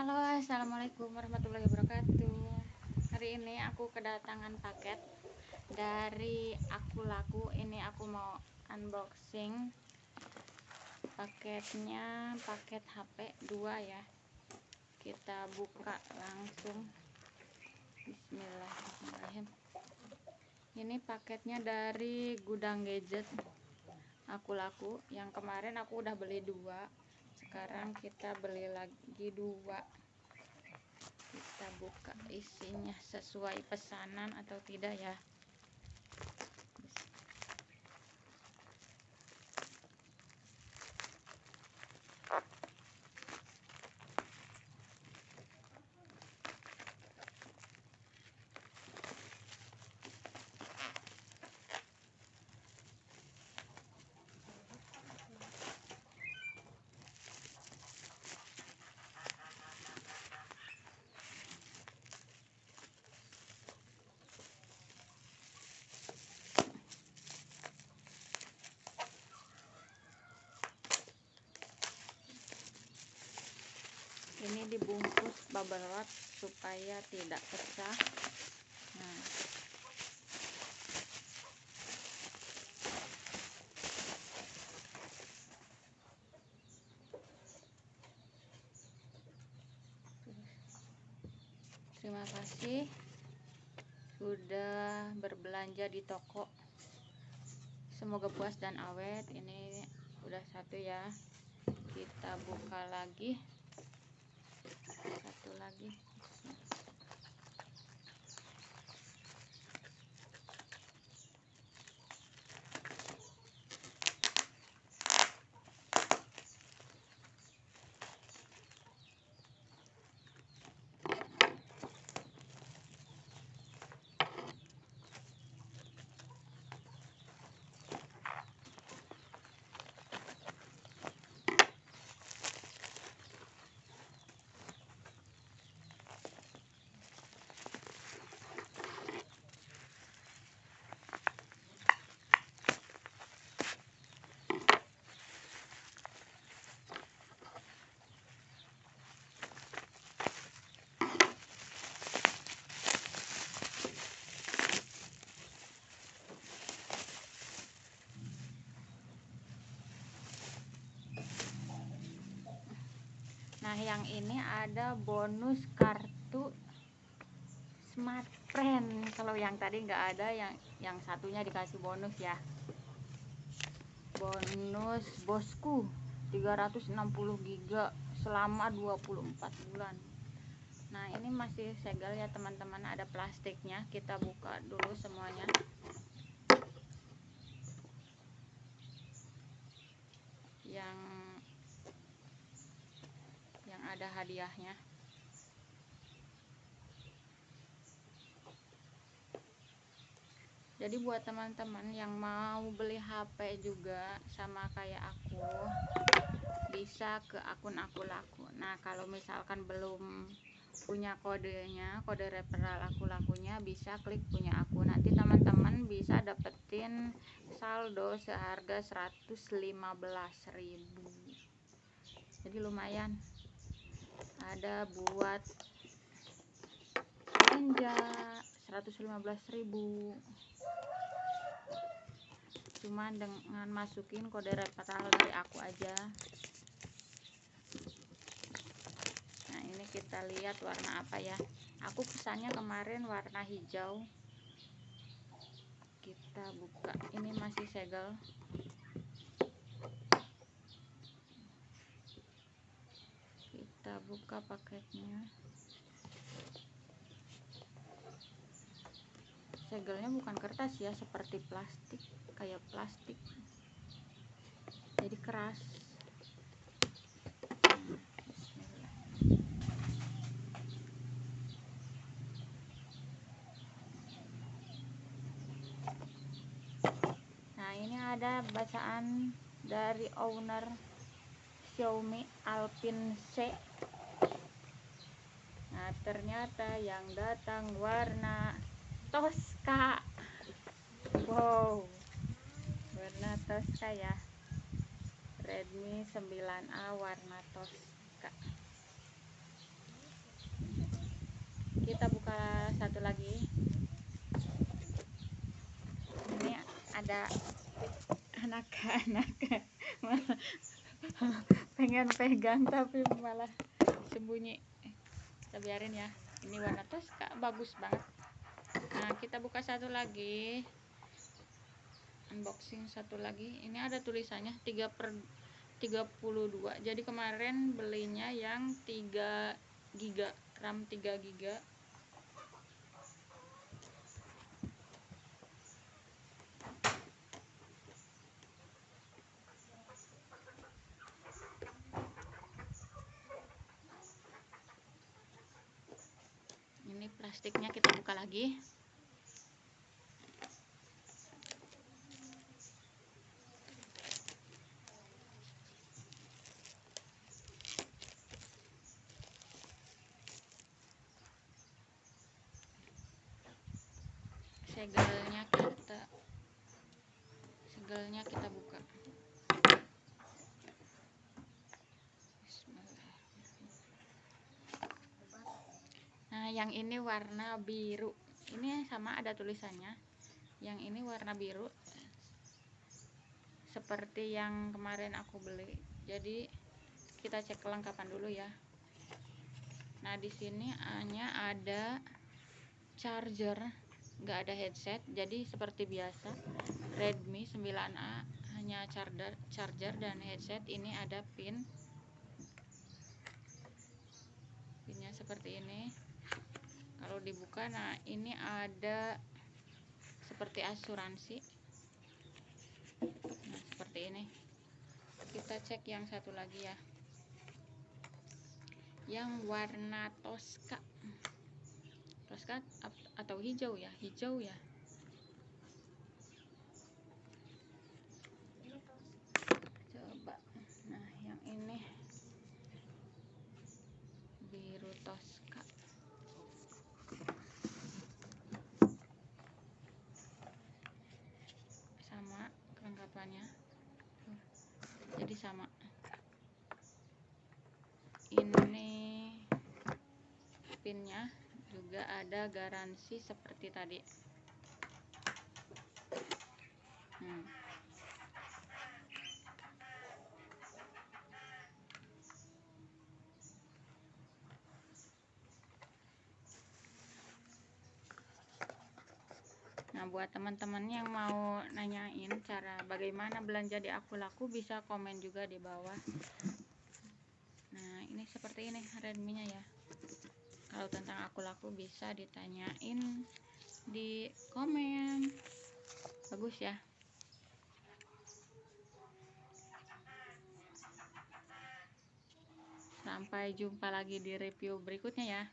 Halo, assalamualaikum warahmatullahi wabarakatuh. Hari ini aku kedatangan paket dari Aku Laku. Ini aku mau unboxing paketnya, paket HP 2 ya. Kita buka langsung. Bismillahirrahmanirrahim. Ini paketnya dari Gudang Gadget Aku Laku. Yang kemarin aku udah beli 2. Sekarang kita beli lagi 2. Kita buka isinya sesuai pesanan atau tidak ya. Ini dibungkus bubble wrap supaya tidak pecah. Nah, terima kasih sudah berbelanja di toko. Semoga puas dan awet. Ini udah 1 ya. Kita buka lagi. 1 lagi. Nah, yang ini ada bonus kartu Smartfren. Kalau yang tadi nggak ada, yang satunya dikasih bonus ya. Bonus bosku 360 GB selama 24 bulan. Nah, ini masih segel ya teman-teman, ada plastiknya. Kita buka dulu semuanya. Yang ada hadiahnya. Jadi buat teman-teman yang mau beli HP juga sama kayak aku, bisa ke akun Aku Laku. Nah, kalau misalkan belum punya kodenya, kode referral Aku Lakunya, bisa klik punya aku. Nanti teman-teman bisa dapetin saldo seharga 115.000. Jadi lumayan. Ada buat belanja 115.000. Cuman dengan masukin kode referral dari aku aja. Nah, ini kita lihat warna apa ya. Aku pesannya kemarin warna hijau. Kita buka. Ini masih segel. Kita buka paketnya. Segelnya bukan kertas ya, seperti plastik, kayak plastik. Jadi keras. Nah, ini ada bacaan dari owner Xiaomi Alpine C. Nah, ternyata yang datang warna Tosca. Wow, warna Tosca ya. Redmi 9A warna Tosca. satu lagi. Ini ada anak-anak pengen pegang tapi malah sembunyi. Kita biarin ya. Ini warna Tosca bagus banget. Nah, kita buka satu lagi, unboxing satu lagi. Ini ada tulisannya 3/32. Jadi kemarin belinya yang 3 GB, RAM 3 GB. Ini plastiknya kita buka lagi. Segelnya kita buka. Nah, yang ini warna biru. Ini sama ada tulisannya. Yang ini warna biru. Seperti yang kemarin aku beli. Jadi kita cek kelengkapan dulu ya. Nah, di sini hanya ada charger, nggak ada headset. Jadi seperti biasa Redmi 9A hanya charger dan headset. Ini ada pinnya seperti ini. Kalau dibuka, nah ini ada seperti asuransi. Nah, seperti ini. Kita cek yang satu lagi ya, yang warna Tosca atau hijau ya, coba. Nah, yang ini biru Tosca. Sama kelengkapannya, jadi sama. Ini pinnya juga ada garansi seperti tadi. Nah, buat teman-teman yang mau nanyain cara bagaimana belanja di Aku Laku, bisa komen juga di bawah. Nah, ini seperti ini Redmi-nya ya. Kalau tentang Aku Laku bisa ditanyain di komen. Bagus ya. Sampai jumpa lagi di review berikutnya ya.